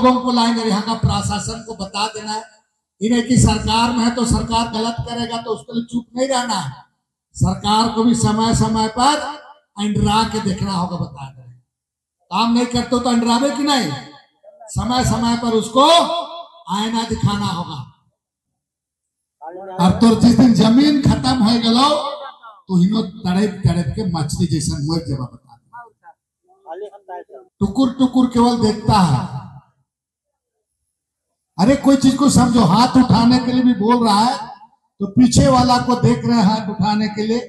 लोगों को लाएंगे, यहाँ का प्रशासन को बता देना है इन्हें कि सरकार में है तो सरकार गलत करेगा तो उसके लिए चुप नहीं रहना है। सरकार को भी समय समय पर अंडरा के देखना होगा, बता दें काम नहीं करते तो अंडरावे कि नहीं, समय समय पर उसको आईना दिखाना होगा। और तो जिस दिन जमीन खत्म हो गलो तो हिनो तड़प तड़प के मछली जैसा मर जब बता दे, टुकुर टुकुर केवल देखता है। अरे कोई चीज को समझो, हाथ उठाने के लिए भी बोल रहा है तो पीछे वाला को देख रहे हैं हाथ उठाने के लिए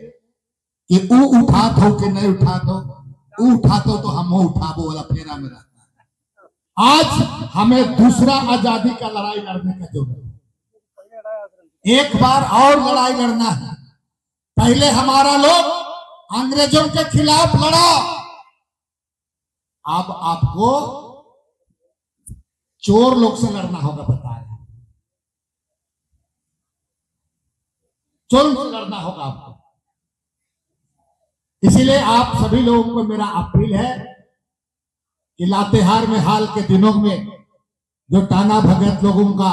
कि वो उठा दो कि नहीं उठा दो, वो उठा दो तो हम उठाबो वाला फेरा में रहता है। आज हमें दूसरा आजादी का लड़ाई लड़ने का जरूरत है, एक बार और लड़ाई लड़ना है। पहले हमारा लोग अंग्रेजों के खिलाफ लड़ा, अब आपको चोर लोग से लड़ना होगा, बताया चोर से लड़ना होगा आपको। इसीलिए आप सभी लोगों को मेरा अपील है कि लातेहार में हाल के दिनों में जो टाना भगत लोगों का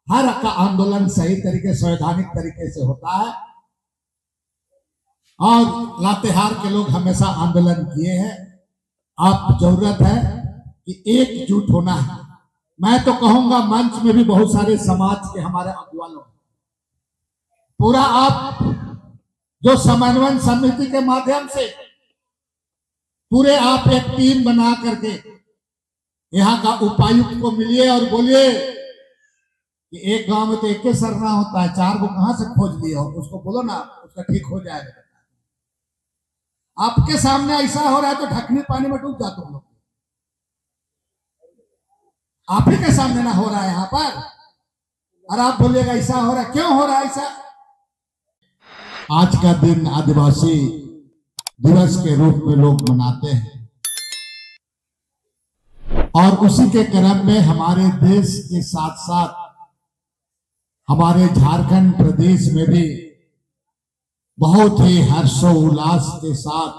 हर का आंदोलन सही तरीके संवैधानिक तरीके से होता है और लातेहार के लोग हमेशा आंदोलन किए हैं। आप जरूरत है कि एकजुट होना है। मैं तो कहूंगा मंच में भी बहुत सारे समाज के हमारे अगुवा लोग, पूरा आप जो समन्वय समिति के माध्यम से पूरे आप एक टीम बना करके यहाँ का उपायुक्त को मिलिए और बोलिए कि एक गांव में तो एक सरना होता है, 4 को कहां से खोज लिए हो, उसको बोलो ना उसका ठीक हो जाएगा। आपके सामने ऐसा हो रहा है तो ढकनी पानी में डूब जाते तुम लोग, आप ही के सामने ना हो रहा है यहाँ पर, और आप बोलिएगा ऐसा हो रहा है, क्यों हो रहा है ऐसा? आज का दिन आदिवासी दिवस के रूप में लोग मनाते हैं और उसी के क्रम में हमारे देश के साथ साथ हमारे झारखंड प्रदेश में भी बहुत ही हर्षोल्लास के साथ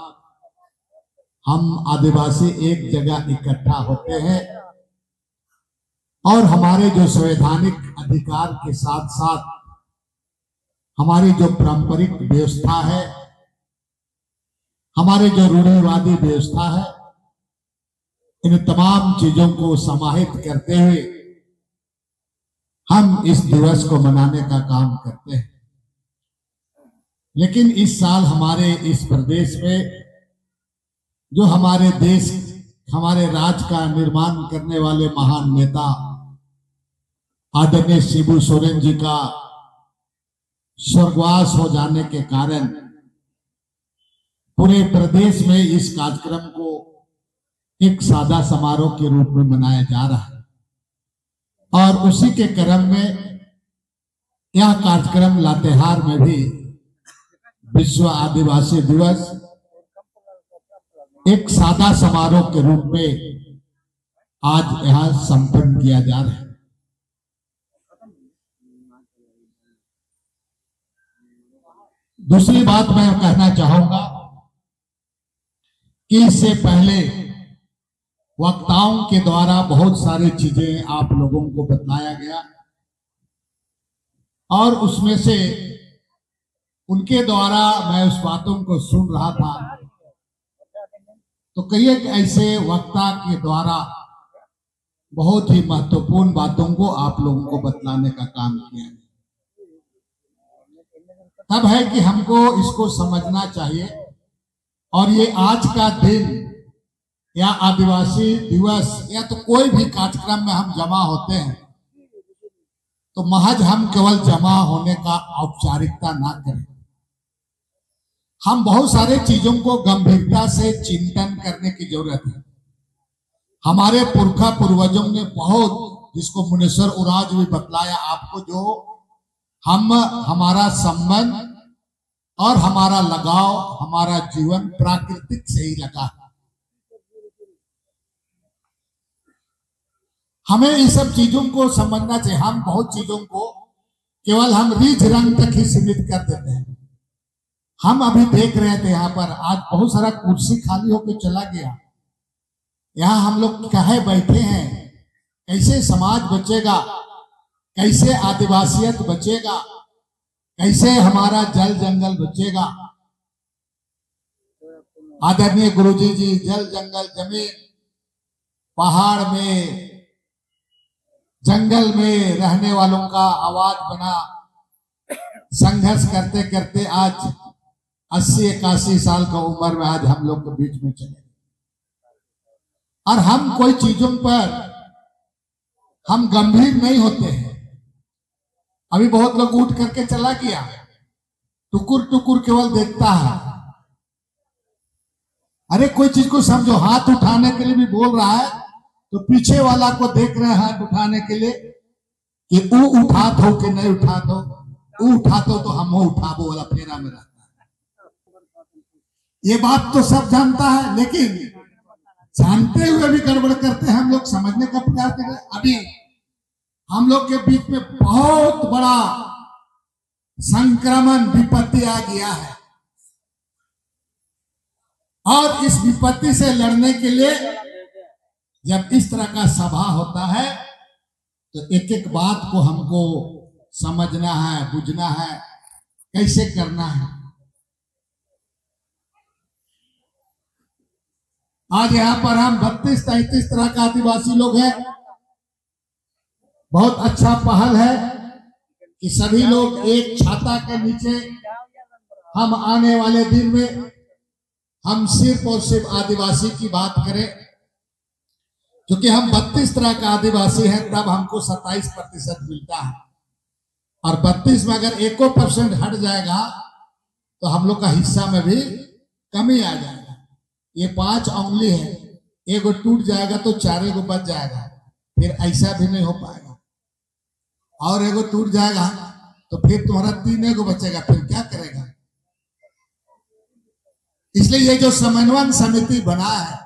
हम आदिवासी एक जगह इकट्ठा होते हैं और हमारे जो संवैधानिक अधिकार के साथ साथ हमारी जो पारंपरिक व्यवस्था है, हमारे जो रूढ़िवादी व्यवस्था है, इन तमाम चीजों को समाहित करते हुए हम इस दिवस को मनाने का काम करते हैं। लेकिन इस साल हमारे इस प्रदेश में जो हमारे देश हमारे राज्य का निर्माण करने वाले महान नेता आदरणीय शिबू सोरेन जी का स्वर्गवास हो जाने के कारण पूरे प्रदेश में इस कार्यक्रम को एक सादा समारोह के रूप में मनाया जा रहा है और उसी के क्रम में यह कार्यक्रम लातेहार में भी विश्व आदिवासी दिवस एक सादा समारोह के रूप में आज यहां संपन्न किया जा रहा है। दूसरी बात मैं कहना चाहूंगा कि इससे पहले वक्ताओं के द्वारा बहुत सारी चीजें आप लोगों को बताया गया और उसमें से उनके द्वारा मैं उस बातों को सुन रहा था तो कई एक ऐसे वक्ता के द्वारा बहुत ही महत्वपूर्ण बातों को आप लोगों को बतलाने का काम किया। तब है कि हमको इसको समझना चाहिए और ये आज का दिन या आदिवासी दिवस या तो कोई भी कार्यक्रम में हम जमा होते हैं तो महज हम केवल जमा होने का औपचारिकता ना करें, हम बहुत सारे चीजों को गंभीरता से चिंतन करने की जरूरत है। हमारे पुरखा पूर्वजों ने बहुत, जिसको मुनेश्वर उराज भी बतलाया आपको, जो हम हमारा संबंध और हमारा लगाव, हमारा जीवन प्राकृतिक से ही लगा है। हमें इन सब चीजों को समझना चाहिए। हम बहुत चीजों को केवल हम रीझ रंग तक ही सीमित कर देते हैं। हम अभी देख रहे थे यहाँ पर आज बहुत सारा कुर्सी खाली होकर चला गया, यहाँ हम लोग कहे बैठे हैं, कैसे समाज बचेगा, कैसे आदिवासियत बचेगा, कैसे हमारा जल जंगल बचेगा। आदरणीय गुरुजी जी जल जंगल जमीन पहाड़ में जंगल में रहने वालों का आवाज बना, संघर्ष करते करते आज 80-81 साल का उम्र में आज हम लोग के बीच में चले। और हम कोई चीजों पर हम गंभीर नहीं होते हैं। अभी बहुत लोग उठ करके चला गया, टुकुर टुकुर केवल देखता है। अरे कोई चीज को समझो, हाथ उठाने के लिए भी बोल रहा है तो पीछे वाला को देख रहे हैं हाथ उठाने के लिए कि वो उठा दो कि नहीं उठा दो, वो उठा दो तो हम उठाबो वाला फेरा में रहता है। ये बात तो सब जानता है, लेकिन जानते हुए भी गड़बड़ करते हैं। हम लोग समझने का प्रयास कर रहे हैं। अभी हम लोग के बीच में बहुत बड़ा संक्रमण विपत्ति आ गया है, और इस विपत्ति से लड़ने के लिए जब इस तरह का सभा होता है तो एक एक बात को हमको समझना है, बुझना है, कैसे करना है। आज यहाँ पर हम 32-33 तरह का आदिवासी लोग हैं। बहुत अच्छा पहल है कि सभी लोग एक छाता के नीचे हम आने वाले दिन में हम सिर्फ और सिर्फ आदिवासी की बात करें, क्योंकि हम 32 तरह का आदिवासी हैं, तब हमको 27% मिलता है। और 32 में अगर 1% हट जाएगा तो हम लोग का हिस्सा में भी कमी आ जाएगा। ये 5 उंगली है, एगो टूट जाएगा तो 4 गो बच जाएगा, फिर ऐसा भी नहीं हो पाएगा। और एगो टूट जाएगा तो फिर तुम्हारा 3 गो बचेगा, फिर क्या करेगा। इसलिए ये जो समन्वय समिति बना है,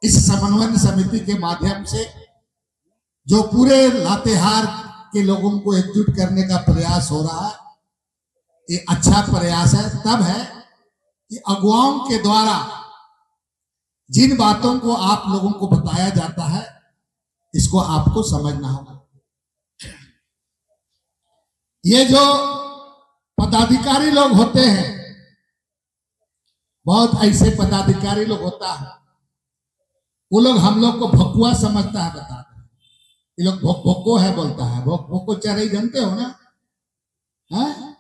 इस समन्वय समिति के माध्यम से जो पूरे लातेहार के लोगों को एकजुट करने का प्रयास हो रहा है, ये अच्छा प्रयास है। तब है कि अगुवाओं के द्वारा जिन बातों को आप लोगों को बताया जाता है, इसको आपको समझना होगा। ये जो पदाधिकारी लोग होते हैं, बहुत ऐसे पदाधिकारी लोग होता है, वो लोग हम लोग को भकुआ समझता है, बता दो ये लोग भोको है बोलता है। भोको चरई जानते हो ना, है?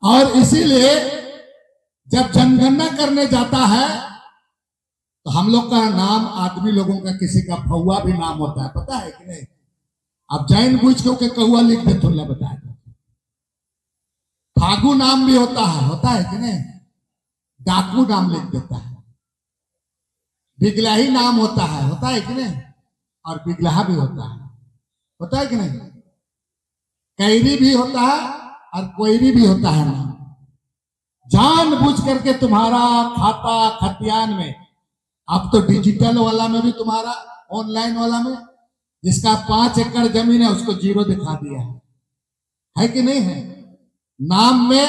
और इसीलिए जब जनगणना करने जाता है तो हम लोग का नाम, आदमी लोगों का किसी का फौआ भी नाम होता है, पता है कि नहीं। अब जैन बुझ के कौआ लिख दे तो बता दो। फागु नाम भी होता है कि नहीं। डाकू नाम लिख देता है। बिगलाही नाम होता है कि नहीं। और बिगलाहा भी होता है कि नहीं। कैरी भी होता है और कोयरी भी होता है नाम। जानबूझ करके तुम्हारा खाता खतियान में, अब तो डिजिटल वाला में भी तुम्हारा, ऑनलाइन वाला में, जिसका 5 एकड़ जमीन है उसको 0 दिखा दिया है कि नहीं है। नाम में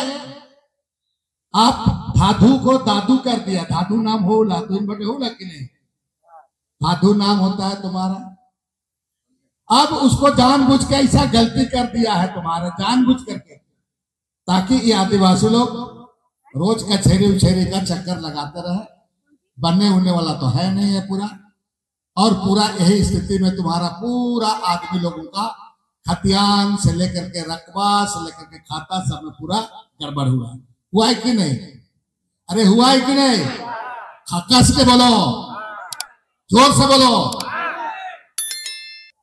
आप धाधु को दादू कर दिया, धाधु नाम होला तो इन बटे होला कि नहीं। धाधु नाम होता है तुम्हारा। अब उसको जानबूझ के ऐसा गलती कर दिया है तुम्हारा, जानबूझ करके, ताकि ये आदिवासी लोग रोज का छेरी उछेरी का चक्कर लगाते रहे। बनने उड़ने वाला तो है नहीं है पूरा। और पूरा यही स्थिति में तुम्हारा पूरा आदमी लोगों का खतियान से लेकर के रकबा से लेकर के खाता सब में पूरा गड़बड़ हुआ है कि नहीं। अरे हुआ है कि नहीं। कस के बोलो, जोर से बोलो।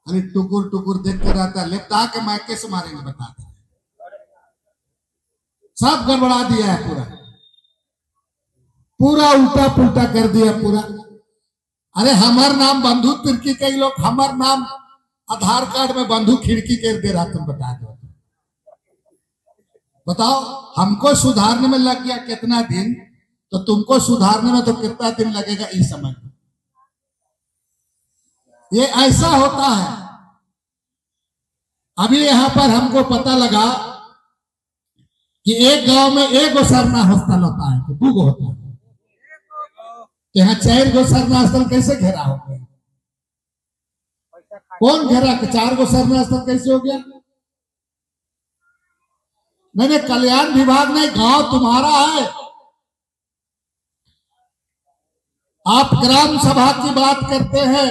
अरे टुकुर टुकुर देखते रहता है, लेपटा के मायके से मारेंगे बताते। सब गड़बड़ा दिया है, पूरा उल्टा पुल्टा कर दिया पूरा। अरे हमार नाम बंधु तिरकी, कई लोग हमार नाम आधार कार्ड में बंधु खिड़की कर दे रहा। तुम बता दो, बताओ। हमको सुधारने में लग गया कितना दिन, तो तुमको सुधारने में तो कितना दिन लगेगा इस समय। ये ऐसा होता है। अभी यहां पर हमको पता लगा कि एक गांव में 1 गो सरना हॉस्टल होता है, 2 गो होता है। यहाँ 4 गो सरना हॉस्टल कैसे घेरा हो गया। कौन घेरा के 4 गो सरना स्थल कैसे हो गया? नहीं, कल्याण विभाग नहीं, गांव तुम्हारा है। आप ग्राम सभा की बात करते हैं,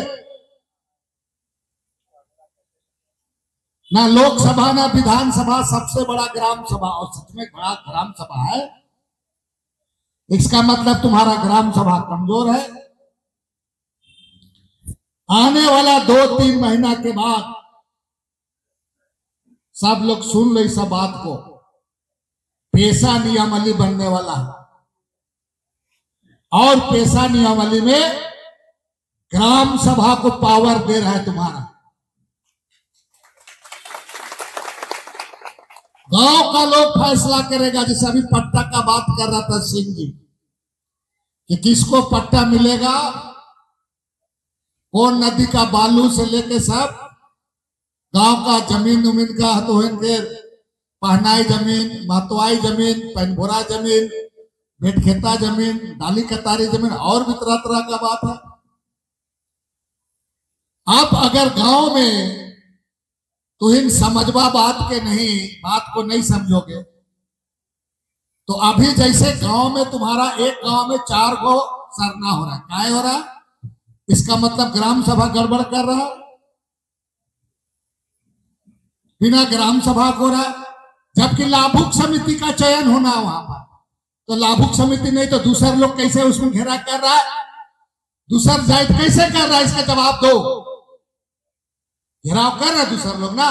ना लोकसभा ना विधानसभा, सबसे बड़ा ग्राम सभा, और सच में बड़ा ग्राम सभा है। इसका मतलब तुम्हारा ग्राम सभा कमजोर है। आने वाला 2-3 महीना के बाद सब लोग सुन लो इस बात को, पेशा नियमावली बनने वाला है, और पेशा नियमावली में ग्राम सभा को पावर दे रहा है तुम्हारा। गांव का लोग फैसला करेगा। जैसे अभी पट्टा का बात कर रहा था सिंह जी कि किसको पट्टा मिलेगा, कौन नदी का बालू से लेके सब गांव का जमीन उमीन का तो इनके पहनाई जमीन, महतवाई जमीन, पनभोरा जमीन, भेटखेता जमीन, डाली कतारी जमीन, और भी तरह तरह का बात है। आप अगर गांव में तो इन समझवा बात के नहीं, बात को नहीं समझोगे तो अभी जैसे गांव में तुम्हारा एक गांव में 4 गो सरना हो रहा है, काय हो रहा है? इसका मतलब ग्राम सभा गड़बड़ कर रहा है, बिना ग्राम सभा को रहा। जबकि लाभुक समिति का चयन होना वहां पर, तो लाभुक समिति नहीं तो दूसरे लोग कैसे उसमें घेरा कर रहा है, दूसर जायज कैसे कर रहा है? इसका जवाब दो। घेराव कर रहा है दूसरे लोग ना,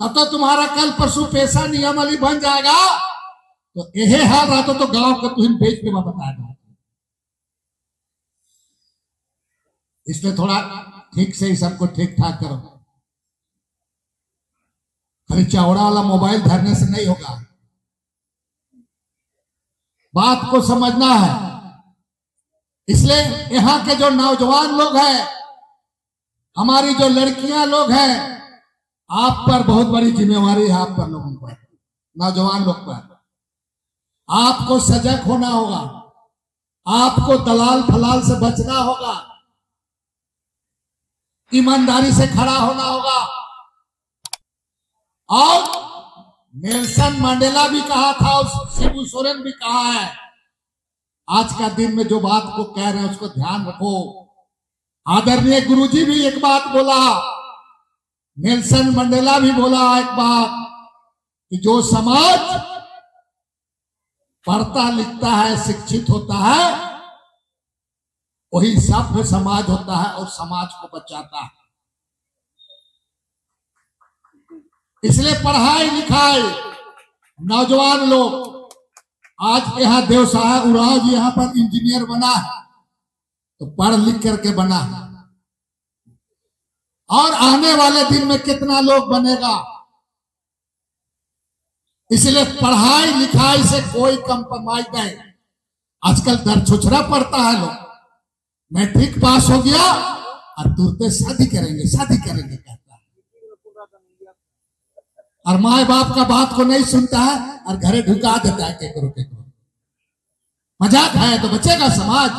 तब तो तुम्हारा कल परसों पेशा नियमावली बन जाएगा। तो यही हाल रहा तो गांव का तुम बेच के बता दो। इसलिए थोड़ा ठीक से ही सबको ठीक ठाक करो। खाली चौड़ा वाला मोबाइल धरने से नहीं होगा, बात को समझना है। इसलिए यहाँ के जो नौजवान लोग हैं, हमारी जो लड़कियां लोग हैं, आप पर बहुत बड़ी जिम्मेवारी है, आप पर, लोगों पर, नौजवान लोग पर। आपको सजग होना होगा, आपको दलाल फलाल से बचना होगा, ईमानदारी से खड़ा होना होगा। और नेल्सन मंडेला भी कहा था और शिबू सोरेन भी कहा है। आज का दिन में जो बात को कह रहे हैं उसको ध्यान रखो। आदरणीय गुरुजी भी एक बात बोला, नेल्सन मंडेला भी बोला एक बात कि जो समाज पढ़ता लिखता है, शिक्षित होता है, वही सभ्य समाज होता है और समाज को बचाता है। इसलिए पढ़ाई लिखाई, नौजवान लोग, आज यहाँ देवसाहा उराव जी यहाँ पर इंजीनियर बना है तो पढ़ लिख करके बना है, और आने वाले दिन में कितना लोग बनेगा। इसलिए पढ़ाई लिखाई से कोई कंप्रोमाइज नहीं। आजकल दरछुछरा पढ़ता है लोग, मैट्रिक पास हो गया और तुरंत शादी करेंगे कहता है, और माए बाप का बात को नहीं सुनता है और घरे ढुका देता है केकरो। मजाक है तो बचेगा समाज?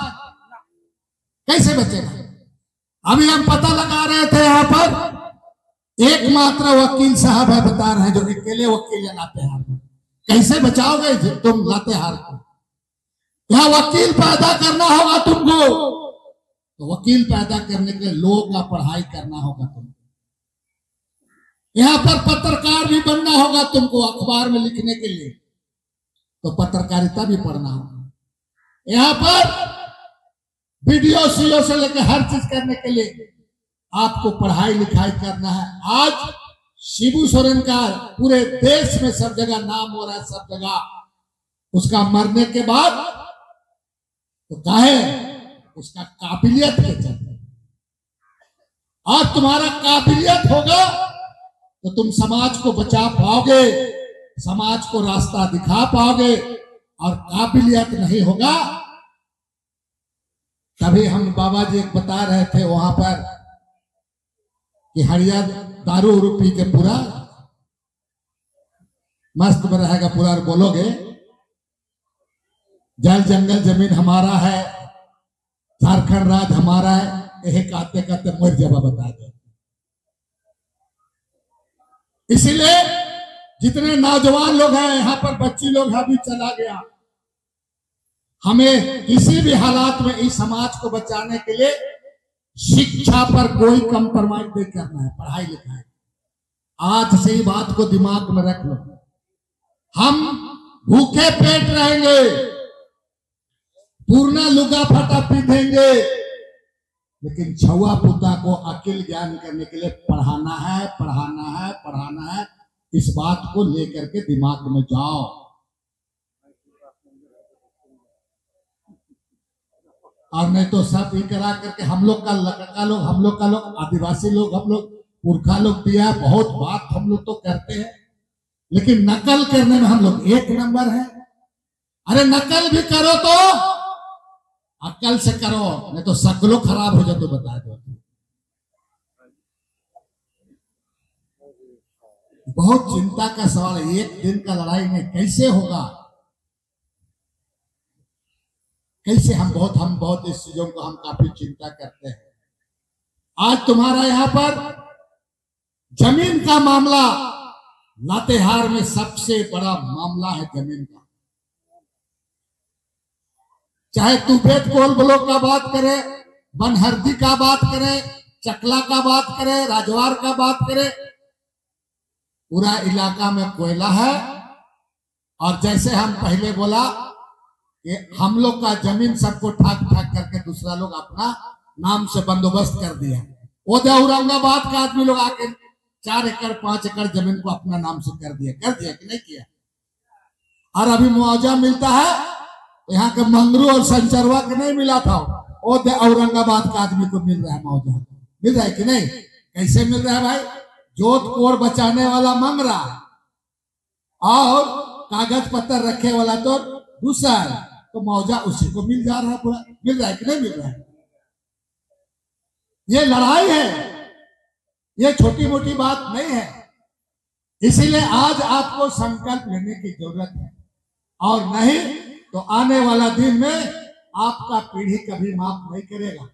कैसे बचेगा? अभी हम पता लगा रहे थे, यहाँ पर एकमात्र वकील साहब है, बता रहे हैं, जो अकेले वकील है लातेहार में। कैसे बचाओगे तुम लातेहार को? यहाँ वकील पैदा करना होगा तुमको, तो वकील पैदा करने के लिए लोगों का पढ़ाई करना होगा तुमको। यहाँ पर पत्रकार भी बनना होगा तुमको, अखबार में लिखने के लिए तो पत्रकारिता भी पढ़ना होगा। यहाँ पर वीडियो सीओ से लेकर हर चीज करने के लिए आपको पढ़ाई लिखाई करना है। आज शिबू सोरेन का पूरे देश में सब जगह नाम हो रहा है, सब जगह। उसका मरने के बाद तो काहे उसका काबिलियत के चलते, और तुम्हारा काबिलियत होगा तो तुम समाज को बचा पाओगे, समाज को रास्ता दिखा पाओगे। और काबिलियत नहीं होगा, तभी हम बाबा जी बता रहे थे वहां पर कि हरिया दारू उरू पी के पूरा मस्त में रहेगा पूरा, और बोलोगे जल जंगल जमीन हमारा है, झारखंड राज हमारा है, यही कहते कहते मर जब बता दो। इसीलिए जितने नौजवान लोग हैं यहाँ पर, बच्ची लोग हैं, अभी चला गया, हमें किसी भी हालात में इस समाज को बचाने के लिए शिक्षा पर कोई कंप्रोमाइज नहीं करना है, पढ़ाई लिखाई। आज से ही बात को दिमाग में रख लो। हम भूखे पेट रहेंगे, पूर्णा लुगा फटा पीधेंगे, लेकिन छुआ पुता को अकिल ज्ञान करने के लिए पढ़ाना है, पढ़ाना है, पढ़ाना है। इस बात को लेकर के दिमाग में जाओ। और नहीं तो सब ये करा करके हम लोग का लड़का लोग, हम लोग का लोग, आदिवासी लोग, हम लोग पुरखा लोग दिया, बहुत बात हम लोग तो करते हैं, लेकिन नकल करने में हम लोग एक नंबर है। अरे नकल भी करो तो अकल से करो, नहीं तो शकलों खराब हो जाए तो बता दो। बहुत चिंता का सवाल है। एक दिन का लड़ाई में कैसे होगा, कैसे हम बहुत इस चीजों को हम काफी चिंता करते हैं। आज तुम्हारा यहाँ पर जमीन का मामला, लातेहार में सबसे बड़ा मामला है जमीन का। चाहे तू बेट कोल ब्लॉक का बात करे, बनहरदी का बात करे, चकला का बात करे, राजवार का बात करे, पूरा इलाका में कोयला है। और जैसे हम पहले बोला कि हम लोग का जमीन सबको ठाक ठाक करके दूसरा लोग अपना नाम से बंदोबस्त कर दिया। वो औरंगाबाद का आदमी लोग आके 4 एकड़ 5 एकड़ जमीन को अपना नाम से कर दिया कि नहीं किया। और अभी मुआवजा मिलता है, यहाँ के मंगरू और संचरवा के नहीं मिला था, वो औरंगाबाद का आदमी को मिल रहा है मुआवजा। मिल रहा है कि नहीं? कैसे मिल रहा है भाई? जोत कोड़ बचाने वाला मांग रहा है और कागज पत्तर रखे वाला तो दूसरा है, तो मुआवजा उसी को मिल जा रहा है। पूरा मिल रहा है कि नहीं मिल रहा है? ये लड़ाई है, ये छोटी मोटी बात नहीं है। इसीलिए आज आपको संकल्प लेने की जरूरत है, और नहीं तो आने वाला दिन में आपका पीढ़ी कभी माफ नहीं करेगा।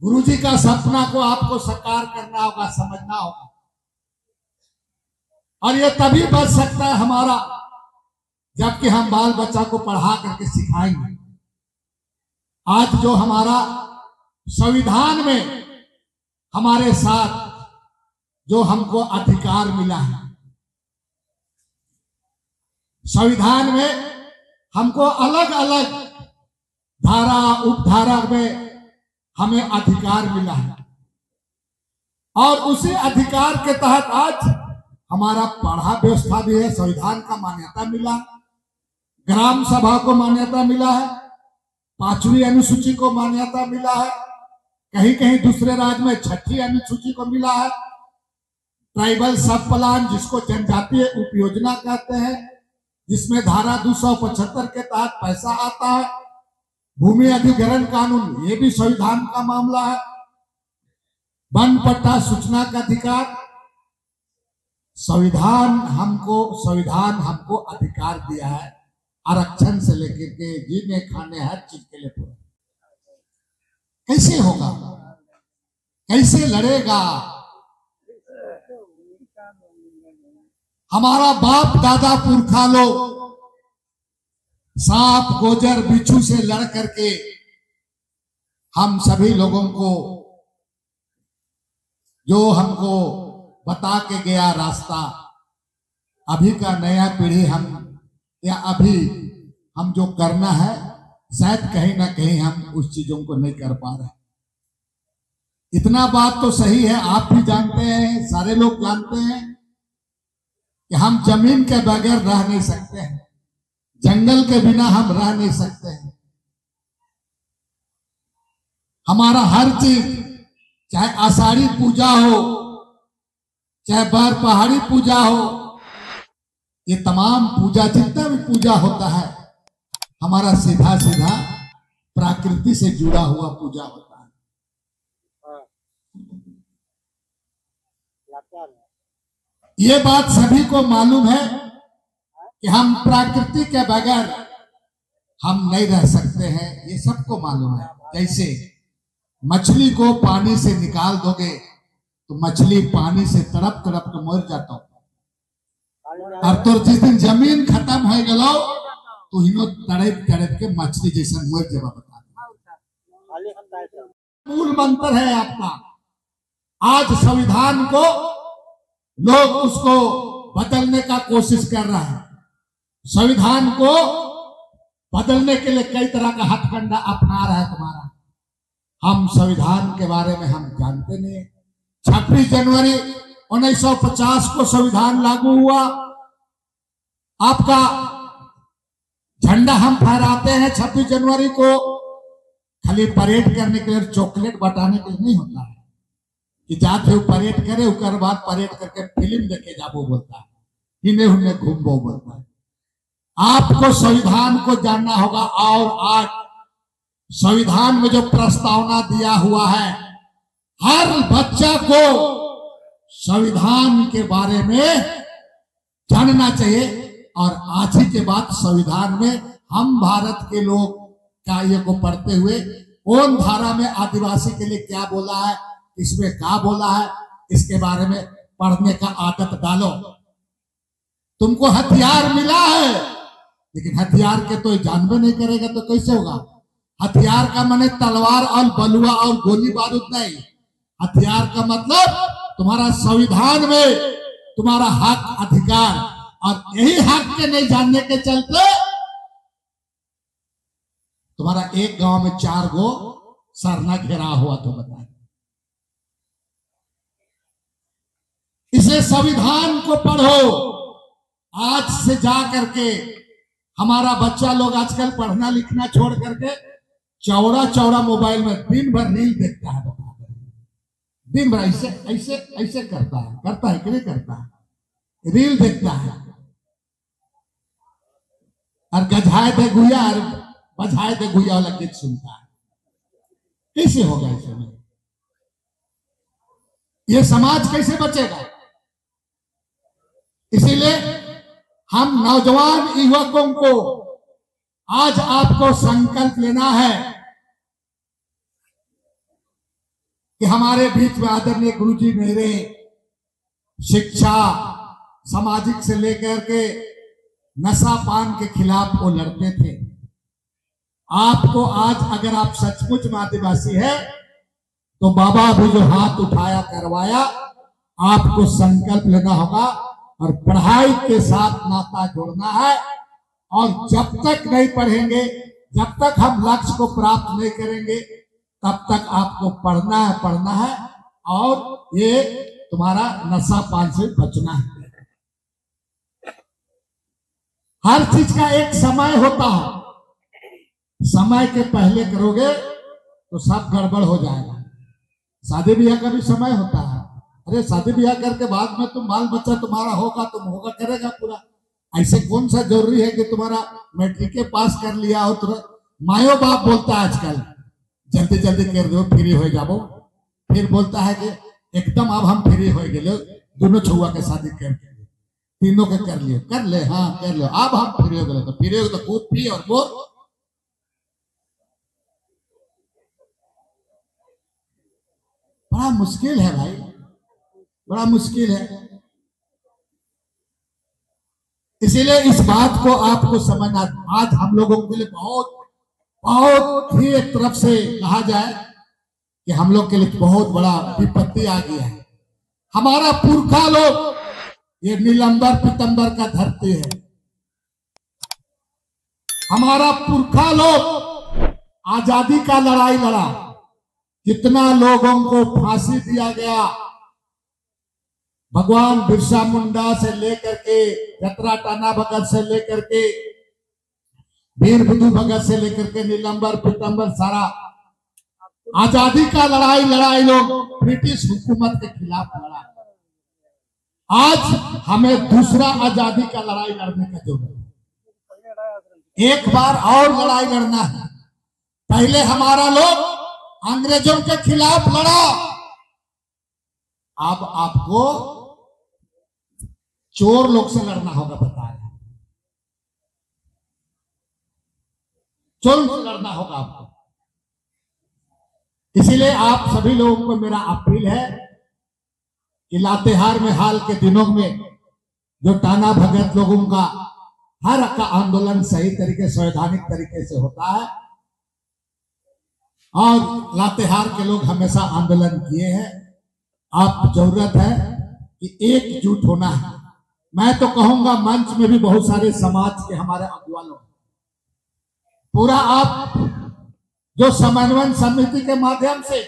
गुरुजी का सपना को आपको साकार करना होगा, समझना होगा। और ये तभी बच सकता है हमारा, जबकि हम बाल बच्चा को पढ़ा करके सिखाएंगे। आज जो हमारा संविधान में हमारे साथ जो हमको अधिकार मिला है, संविधान में हमको अलग अलग धारा उपधारा में हमें अधिकार मिला है, और उसी अधिकार के तहत आज हमारा पढ़ा व्यवस्था भी है। संविधान का मान्यता मिला, ग्राम सभा को मान्यता मिला है, 5वीं अनुसूची को मान्यता मिला है, कहीं कहीं दूसरे राज्य में 6ठी अनुसूची को मिला है। ट्राइबल सब प्लान, जिसको जनजातीय उपयोजना कहते हैं, जिसमें धारा 275 के तहत पैसा आता है। भूमि अधिग्रहण कानून, ये भी संविधान का मामला है। वन पट्टा सूचना का अधिकार, संविधान हमको अधिकार दिया है, आरक्षण से लेकर के जीने खाने हर चीज के लिए पूरा। कैसे होगा, कैसे लड़ेगा? हमारा बाप दादा पुरखा लोग सांप गोजर बिच्छू से लड़ करके हम सभी लोगों को जो हमको बता के गया रास्ता, अभी का नया पीढ़ी हम या अभी हम जो करना है, शायद कहीं ना कहीं हम उस चीजों को नहीं कर पा रहे। इतना बात तो सही है, आप भी जानते हैं, सारे लोग जानते हैं कि हम जमीन के बगैर रह नहीं सकते हैं, जंगल के बिना हम रह नहीं सकते हैं। हमारा हर चीज, चाहे आषाढ़ी पूजा हो, चाहे बार पहाड़ी पूजा हो, ये तमाम पूजा, जितना भी पूजा होता है, हमारा सीधा सीधा प्रकृति से जुड़ा हुआ पूजा होता है। ये बात सभी को मालूम है कि हम प्रकृति के बगैर हम नहीं रह सकते हैं, ये सबको मालूम है। जैसे मछली को पानी से निकाल दोगे तो मछली पानी से तड़प तड़प के मर जाता हूं। और तो जिस दिन जमीन खत्म हो गलो तो हिनो तड़प तड़प के मछली जैसा मर जावा। बता मूल मंत्र है आपका। आज संविधान को लोग उसको बदलने का कोशिश कर रहा है। संविधान को बदलने के लिए कई तरह का हथकंडा अपना रहा है तुम्हारा। हम संविधान के बारे में हम जानते नहीं। 26 जनवरी 1950 को संविधान लागू हुआ। आपका झंडा हम फहराते हैं 26 जनवरी को, खाली परेड करने के लिए, चॉकलेट बटाने के लिए नहीं होता है कि जाते परेड करे उसके बाद परेड करके फिल्म देखे जाबो बोलता है, हिने हुने घूमबो बोलता है। आपको संविधान को जानना होगा। और आज संविधान में जो प्रस्तावना दिया हुआ है, हर बच्चा को संविधान के बारे में जानना चाहिए। और आज ही के बाद संविधान में हम भारत के लोग कार्य को पढ़ते हुए कौन धारा में आदिवासी के लिए क्या बोला है, इसमें क्या बोला है, इसके बारे में पढ़ने का आदत डालो। तुमको हथियार मिला है, लेकिन हथियार के तो जानबे नहीं करेगा तो कैसे होगा। हथियार का माने तलवार और बलुआ और गोली बारूद नहीं। हथियार का मतलब तुम्हारा संविधान में तुम्हारा हक अधिकार, और यही हक के नहीं जानने के चलते तुम्हारा एक गांव में 4 गो सरना घेरा हुआ। तो बताए इसे संविधान को पढ़ो। आज से जा करके हमारा बच्चा लोग आजकल पढ़ना लिखना छोड़ करके चौड़ा चौड़ा मोबाइल में दिन भर रील देखता है। दिन भर ऐसे ऐसे ऐसे करता है कि नहीं करता है, रील देखता है। और गझाए दे गुया और बजाए दे गुया वाला गीत सुनता है। कैसे होगा ऐसे में? ये समाज कैसे बचेगा? इसीलिए हम नौजवान युवकों को आज आपको संकल्प लेना है कि हमारे बीच में आदरणीय गुरुजी मेरे शिक्षा सामाजिक से लेकर के नशा पान के खिलाफ वो लड़ते थे। आपको आज अगर आप सचमुच में आदिवासी है तो बाबा भी जो हाथ उठाया करवाया, आपको संकल्प लेना होगा और पढ़ाई के साथ नाता जोड़ना है। और जब तक नहीं पढ़ेंगे, जब तक हम लक्ष्य को प्राप्त नहीं करेंगे, तब तक आपको पढ़ना है और ये तुम्हारा नशा पान से बचना है। हर चीज का एक समय होता है। समय के पहले करोगे तो सब गड़बड़ हो जाएगा। शादी ब्याह का भी समय होता है। अरे शादी ब्याह करके बाद में तुम बाल बच्चा तुम्हारा होगा, तुम होगा करेगा पूरा। ऐसे कौन सा जरूरी है कि तुम्हारा मैट्रिक पास कर लिया हो तुरंत। मायो बाप बोलता है आजकल जल्दी जल्दी कर दो, फ्री हो जाओ। फिर बोलता है कि एकदम अब हम फ्री हो गए, दोनों छुआ के शादी करके तीनों के कर लिए, कर ले, हाँ कर लो, अब हम फ्री हो गए। तो फ्री हो तो कूद पी और बोल। बड़ा मुश्किल है भाई, बड़ा मुश्किल है। इसीलिए इस बात को आपको समझना। आज हम लोगों के लिए बहुत बहुत ही एक तरफ से कहा जाए कि हम लोग के लिए बहुत बड़ा विपत्ति आ गया है। हमारा पुरखा लोग ये नीलंबर पीतंबर का धरती है। हमारा पुरखा लोग आजादी का लड़ाई लड़ा। कितना लोगों को फांसी दिया गया। भगवान बिरसा मुंडा से लेकर के जतरा टाना भगत से लेकर के वीर बुद्धू भगत से लेकर के नीलंबर पीतंबर सारा आजादी का लड़ाई लोग ब्रिटिश हुकूमत के खिलाफ लड़ा। आज हमें दूसरा आजादी का लड़ाई लड़ने का जरूरत है। एक बार और लड़ाई लड़ना है। पहले हमारा लोग अंग्रेजों के खिलाफ लड़ा, अब आपको चोर लोग से लड़ना होगा। बता रहे जुल्म से लड़ना होगा आपको। इसीलिए आप सभी लोगों को मेरा अपील है कि लातेहार में हाल के दिनों में जो टाना भगत लोगों का हर का आंदोलन सही तरीके संवैधानिक तरीके से होता है और लातेहार के लोग हमेशा आंदोलन किए हैं। आप जरूरत है कि एकजुट होना है। मैं तो कहूंगा मंच में भी बहुत सारे समाज के हमारे अगुवा लोग, पूरा आप जो समन्वय समिति के माध्यम से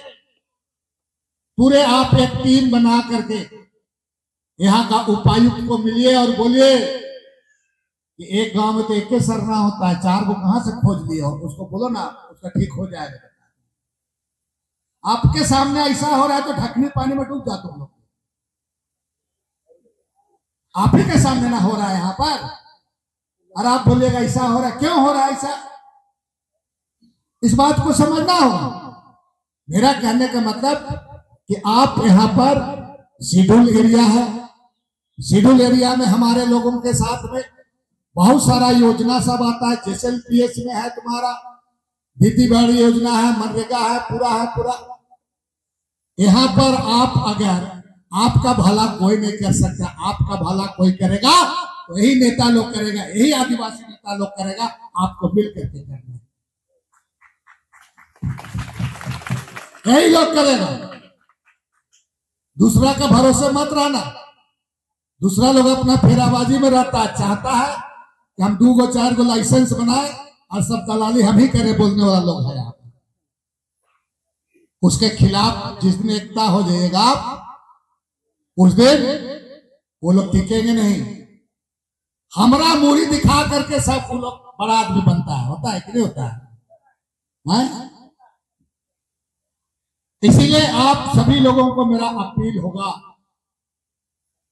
पूरे आप एक टीम बना करके यहाँ का उपायुक्त को मिलिए और बोलिए कि एक गांव में तो एक सरना होता है, 4 को कहां से खोज लिए हो, उसको बोलो ना, उसका ठीक हो जाएगा। आपके सामने ऐसा हो रहा है तो ढकनी पानी में डूब जाते हो लोग। आप ही के सामने ना हो रहा है यहाँ पर और आप बोलिएगा ऐसा हो रहा है। क्यों हो रहा है ऐसा, इस बात को समझना होगा। मेरा कहने का मतलब कि आप यहाँ पर शेड्यूल एरिया है, शेड्यूल एरिया में हमारे लोगों के साथ में बहुत सारा योजना सब आता है। JSLPS में है तुम्हारा, खेती बाड़ी योजना है, मनरेगा है, पूरा। यहाँ पर आप अगर आपका भला कोई नहीं कर सकता, आपका भला कोई करेगा तो यही नेता लोग करेगा, यही आदिवासी नेता लोग करेगा। आपको मिल करके करना है, यही लोग करेगा। दूसरा का भरोसे मत रहना। दूसरा लोग अपना फेराबाजी में रहता है, चाहता है कि हम 2 4 लाइसेंस बनाए और सब दलाली हम ही करें, बोलने वाला लोग है। आप उसके खिलाफ जिस दिन एकता हो जाएगा आप, उस दिन वो लोग टिकेंगे नहीं। हमरा मूड़ी दिखा करके सब वो लोग बड़ा आदमी बनता है, होता है कि नहीं होता है? इसीलिए आप सभी लोगों को मेरा अपील होगा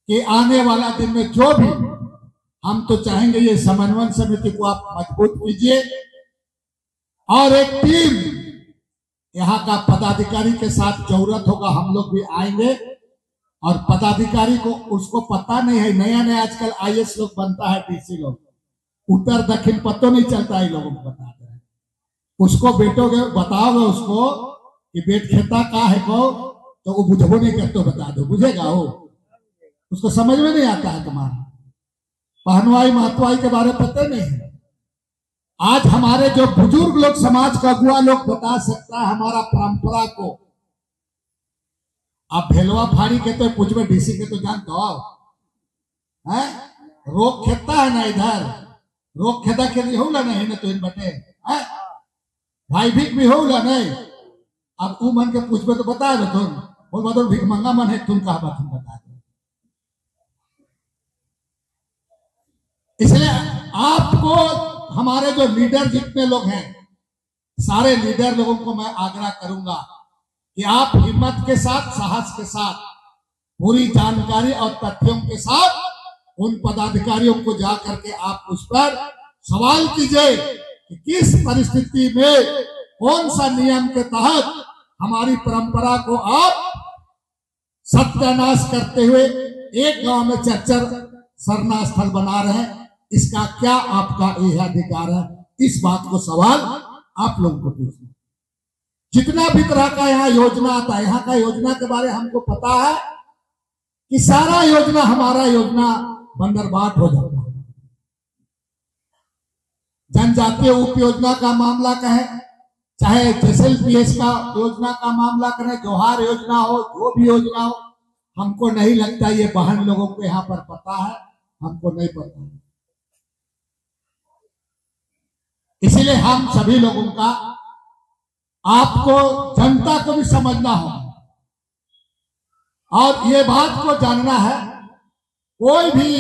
कि आने वाला दिन में जो भी हम तो चाहेंगे ये समन्वय समिति को आप मजबूत कीजिए और एक टीम यहाँ का पदाधिकारी के साथ जरूरत होगा, हम लोग भी आएंगे। और पदाधिकारी को उसको पता नहीं है, नया आजकल IAS लोग बनता है, DC लोग, उत्तर दक्षिण पतो नहीं चलता है, लोगों को बताते हैं। उसको बेटोगे बताओगे उसको कि बेट खेता का है को, तो वो बुझबो नहीं करते, बता दो, बुझेगा वो, उसको समझ में नहीं आता है। तुम्हारा पहनवाई महतवाई के बारे में पता नहीं है। आज हमारे जो बुजुर्ग लोग समाज का अगुआ लोग बता सकता है हमारा परंपरा को। आप भेलवा फाड़ी के तो पूछ में DC के तो जानते हो है, रोग खेता है ना, इधर रोग खेता के लिए होगा नहीं ना, तो इन बटे है भाई भीख भी होगा नहीं। अब वो मन के पूछ में तो बता दो तुम, बोल बता भीख मंगा मन है, तुम कहा बात तुम बता दो। इसलिए आपको हमारे जो लीडर जितने लोग हैं, सारे लीडर लोगों को मैं आग्रह करूंगा कि आप हिम्मत के साथ, साहस के साथ, पूरी जानकारी और तथ्यों के साथ उन पदाधिकारियों को जा करके आप उस पर सवाल कीजिए कि किस परिस्थिति में कौन सा नियम के तहत हमारी परंपरा को आप सत्यानाश करते हुए एक गांव में 4 सरना स्थल बना रहे हैं। इसका क्या आपका यह अधिकार है? इस बात को सवाल आप लोगों को पूछना। जितना भी तरह का यहाँ योजना आता है, यहाँ का योजना के बारे में हमको पता है कि सारा योजना हमारा योजना बंदरबाट हो जाता है। जनजातीय उप योजना का मामला कहें, चाहे JSLPS का योजना का मामला करें, जोहार योजना हो, जो भी योजना हो, हमको नहीं लगता ये बहन लोगों को यहाँ पर पता है, हमको नहीं पता है। इसीलिए हम सभी लोगों का, आपको जनता को भी समझना होगा और ये बात को जानना है, कोई भी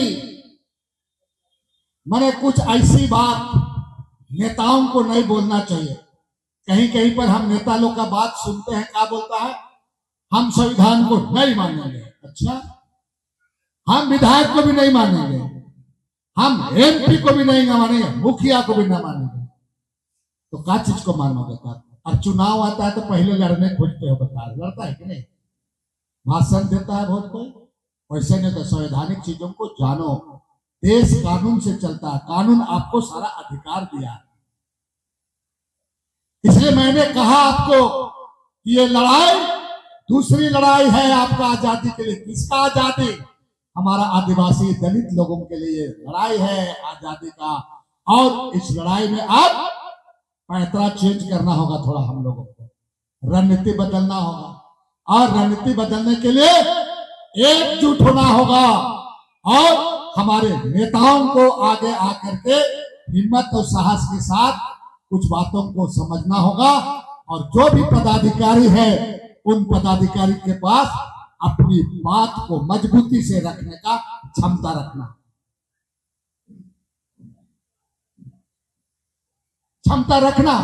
मैंने कुछ ऐसी बात नेताओं को नहीं बोलना चाहिए। कहीं कहीं पर हम नेता लोग का बात सुनते हैं, क्या बोलता है, हम संविधान को नहीं मानेंगे। अच्छा, हम विधायक को भी नहीं मानेंगे, हम MP को भी नहीं मानेंगे, मुखिया को भी नहीं मानेंगे, तो क्या चीज को मानोगे? और चुनाव आता है तो पहले लड़ने खोजते हो, बता लड़ता है कि नहीं, भाषण देता है बहुत कोई, वैसे नहीं। तो संवैधानिक चीजों को जानो, देश कानून से चलता है, कानून आपको सारा अधिकार दिया है। इसलिए मैंने कहा आपको कि ये लड़ाई दूसरी लड़ाई है आपका आजादी के लिए। किसका आजादी? हमारा आदिवासी दलित लोगों के लिए लड़ाई है आजादी का। और इस लड़ाई में अब पैतरा चेंज करना होगा, थोड़ा हम लोगों को रणनीति बदलना होगा। और रणनीति बदलने के लिए एकजुट होना होगा और हमारे नेताओं को आगे आकर के हिम्मत और साहस के साथ कुछ बातों को समझना होगा। और जो भी पदाधिकारी है उन पदाधिकारी के पास अपनी बात को मजबूती से रखने का क्षमता रखना, क्षमता रखना।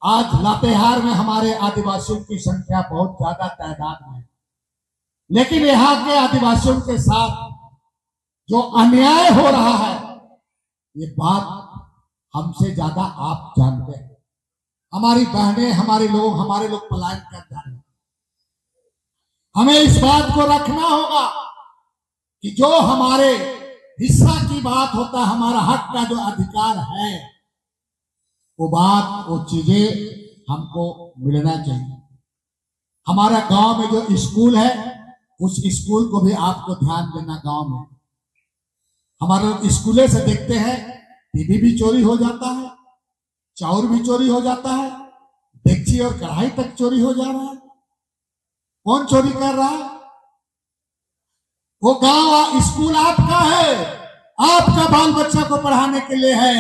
आज लातेहार में हमारे आदिवासियों की संख्या बहुत ज्यादा तादाद में है, लेकिन यहाँ के आदिवासियों के साथ जो अन्याय हो रहा है ये बात हमसे ज्यादा आप जानते हैं। हमारी बहनें, हमारे लोग पलायन कर जा रहे हैं। हमें इस बात को रखना होगा कि जो हमारे हिस्सा की बात होता है, हमारा हक का जो अधिकार है, वो बात, वो चीजें हमको मिलना चाहिए। हमारा गांव में जो स्कूल है उस स्कूल को भी आपको ध्यान देना। गांव में हमारे लोग स्कूले से देखते हैं टीवी भी चोरी हो जाता है, चाउर भी चोरी हो जाता है, डेगची और कढ़ाई तक चोरी हो जा रहा है। कौन चोरी कर रहा है? वो गांव स्कूल आपका है, आपका बाल बच्चा को पढ़ाने के लिए है।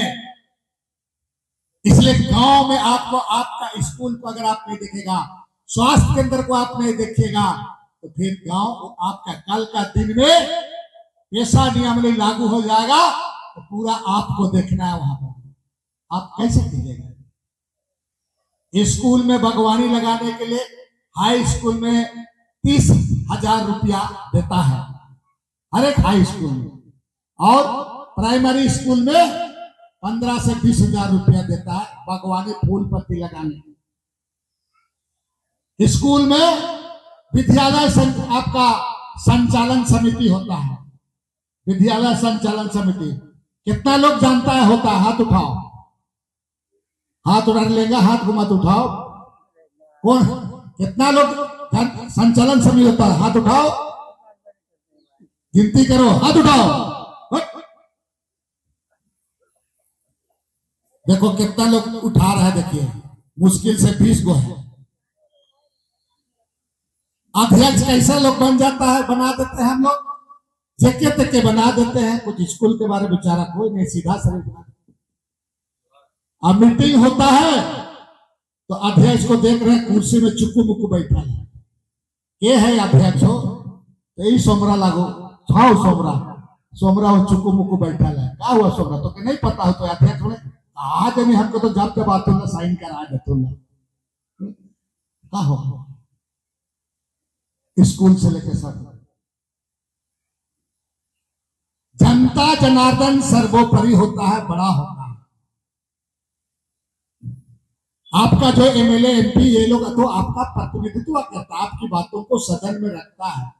इसलिए गांव में आपको आपका स्कूल को अगर आप नहीं देखेगा, स्वास्थ्य केंद्र को आप नहीं देखिएगा, तो फिर गांव आपका कल का दिन में पेशा नियमावली लागू हो जाएगा तो पूरा आपको देखना है। वहां पर आप कैसे कीजिएगा? स्कूल में बागवानी लगाने के लिए हाई स्कूल में 30,000 रुपया देता है हर एक हाई स्कूल में, और प्राइमरी स्कूल में 15 से 20,000 रुपया देता है बागवानी फूल पत्ती लगाने। स्कूल में विद्यालय आपका संचालन समिति होता है, विद्यालय संचालन समिति। कितना लोग जानता है होता है? हाथ उठाओ, हाथ उठा लेगा, हाथ को मत उठाओ। कौन, कितना लोग संचालन समिति होता है? हाथ उठाओ, गिनती करो, हाथ उठाओ। देखो कितना लोग उठा रहा है, देखिए मुश्किल से 20 गो है। अध्यक्ष कैसे लोग बन जाता है, बना देते हैं हम लोग, जेके तेके बना देते हैं। कुछ स्कूल के बारे में बेचारा कोई नहीं, सीधा शरीर बना देते। अब मीटिंग होता है तो अध्यक्ष को देख रहे हैं कुर्सी में चुक्कू मुक्कू बैठा है। ये है अध्यक्ष हो तो यही सोमरा लागो, छाओ सोमरा, सोमरा हो चुक्कू मुक्कू बैठा है। क्या हुआ सोमरा? तो नहीं पता हो तो अध्यक्ष बोले आज नहीं, हमको तो जब जब आते साइन करा देते क्या हो। स्कूल से लेकर सब जनता जनार्दन सर्वोपरि होता है, बड़ा होता है। आपका जो एमएलए एमपी ये लोग तो आपका प्रतिनिधित्व करता है, आपकी बातों को सदन में रखता है,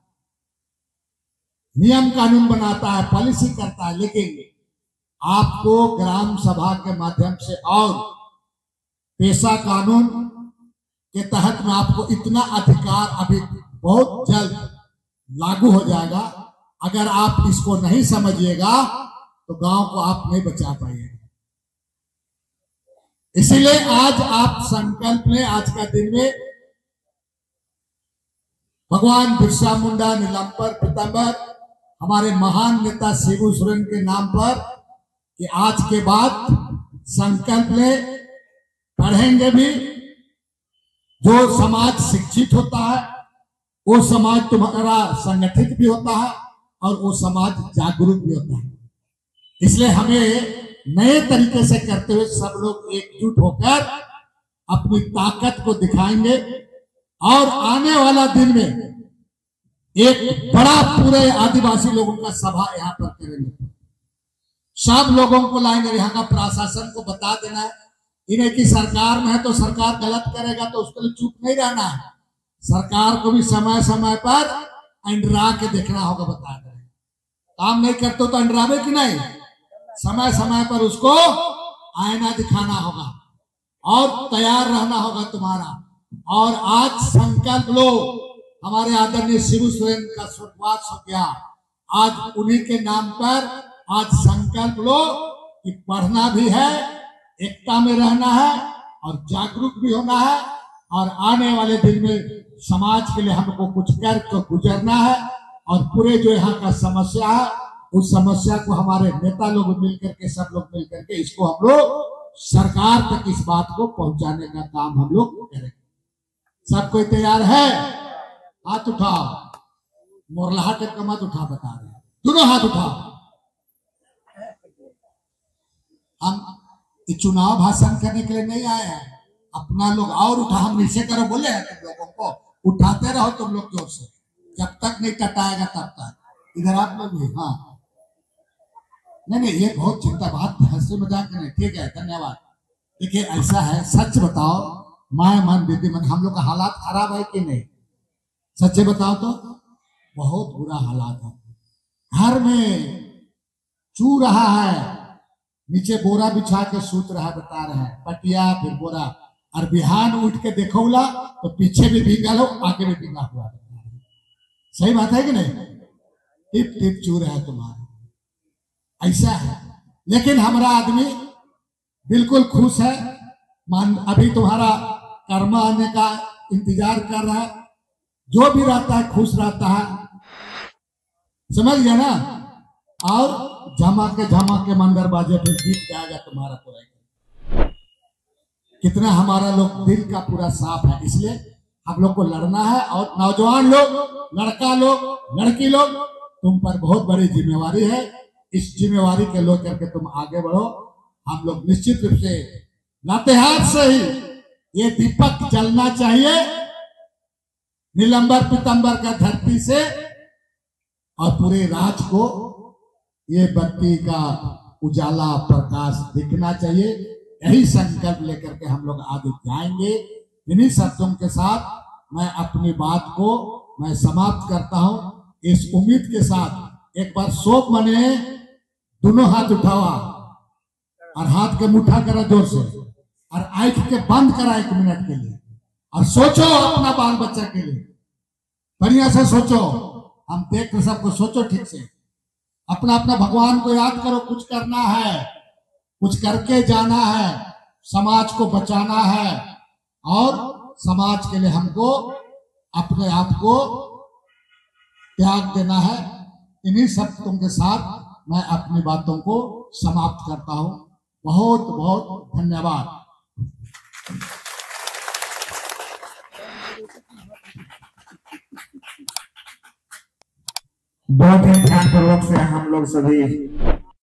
नियम कानून बनाता है, पॉलिसी करता है। लेकिन आपको ग्राम सभा के माध्यम से और पेशा कानून के तहत में आपको इतना अधिकार अभी बहुत जल्द लागू हो जाएगा। अगर आप इसको नहीं समझिएगा तो गांव को आप नहीं बचा पाइएगा। इसीलिए आज आप संकल्प लें, आज का दिन में भगवान बिरसा मुंडा, नीलम्बर पीताम्बर, हमारे महान नेता शिबू सोरेन के नाम पर कि आज के बाद संकल्प ले, पढ़ेंगे भी। जो समाज शिक्षित होता है वो समाज तुम्हारा संगठित भी होता है और वो समाज जागरूक भी होता है। इसलिए हमें नए तरीके से करते हुए सब लोग एकजुट होकर अपनी ताकत को दिखाएंगे और आने वाला दिन में एक बड़ा पूरे आदिवासी लोगों का सभा यहाँ पर करेंगे। सब लोगों को लाएंगे, यहाँ का प्रशासन को बता देना है इन्हें कि सरकार में है तो सरकार गलत करेगा तो उसके लिए चुप नहीं रहना है। सरकार को भी समय समय पर अंडरा के देखना होगा, बता दें काम नहीं करते तो अंडरावे कि नहीं, समय समय पर उसको आईना दिखाना होगा। और तैयार रहना होगा तुम्हारा। और आज संकल्प लो, हमारे आदरणीय शिबू सोरेन का स्वर्गवास हो गया, आज उन्हीं के नाम पर आज संकल्प लो कि पढ़ना भी है, एकता में रहना है और जागरूक भी होना है, और आने वाले दिन में समाज के लिए हमको कुछ कर तो गुजरना है। और पूरे जो यहाँ का समस्या है, उस समस्या को हमारे नेता लोग मिलकर के, सब लोग मिलकर के इसको हम लोग सरकार तक इस बात को पहुंचाने का काम हम लोग करेंगे। सब कोई तैयार है? हाथ उठाओ, मोरलाहा टेक का मत उठा, बता रहे हैं, दोनों हाथ उठाओ। हम चुनाव भाषण करने के लिए नहीं आए हैं, अपना लोग और उठा, हम नीचे करो बोले हैं तुम लोगों को, उठाते रहो तुम लोग जोर से, जब तक नहीं टटाएगा तब तक। इधर आप लोग भी, हाँ नहीं ये बहुत चिंता बात, हंसी मजाक नहीं, ठीक है, धन्यवाद। देखिए ऐसा है, सच बताओ, माय मन दीदी मन, हम लोग का हालात खराब है कि नहीं? सच्चे बताओ तो बहुत बुरा हालात है। घर में चू रहा है, नीचे बोरा बिछा के सूत रहा, बता रहे हैं, पटिया फिर बोरा, और बिहान उठ के देखोला तो पीछे भी भीगा लो, आगे भी भीगा हुआ। सही बात है कि नहीं? टिप टिप चू रहा है तुम्हारा, ऐसा है। लेकिन हमारा आदमी बिल्कुल खुश है, मान अभी तुम्हारा कर्मा आने का इंतजार कर रहा है, जो भी रहता है खुश रहता है, समझ गया ना? और झमा के मंदिर बाजे, फिर जीत जाएगा तुम्हारा पूरा। कितना हमारा लोग दिल का पूरा साफ है, इसलिए हम लोग को लड़ना है। और नौजवान लोग, लड़का लोग, लड़की लोग, तुम पर बहुत बड़ी जिम्मेवारी है, इस जिम्मेवारी के लो करके तुम आगे बढ़ो। हम लोग निश्चित रूप से लातेहार से ही ये दीपक जलना चाहिए, नीलंबर पीतंबर का धरती से, और पूरे राज को ये बत्ती का उजाला प्रकाश दिखना चाहिए। यही संकल्प लेकर के हम लोग आगे जाएंगे। इन्हीं शब्दों के साथ मैं अपनी बात को मैं समाप्त करता हूं, इस उम्मीद के साथ एक बार शोक मने, दोनों हाथ उठावा और हाथ के मुठा करा जोर से, और आंख के बंद करा 1 मिनट के लिए, और सोचो अपना बाल बच्चा के लिए, बढ़िया से सोचो, हम देख रहे सबको, सोचो ठीक से, अपना अपना भगवान को याद करो, कुछ करना है, कुछ करके जाना है, समाज को बचाना है, और समाज के लिए हमको अपने आप को त्याग देना है। इन्हीं शब्दों के साथ मैं अपनी बातों को समाप्त करता हूं। बहुत बहुत धन्यवाद। बहुत ही ध्यानपूर्वक से हम लोग सभी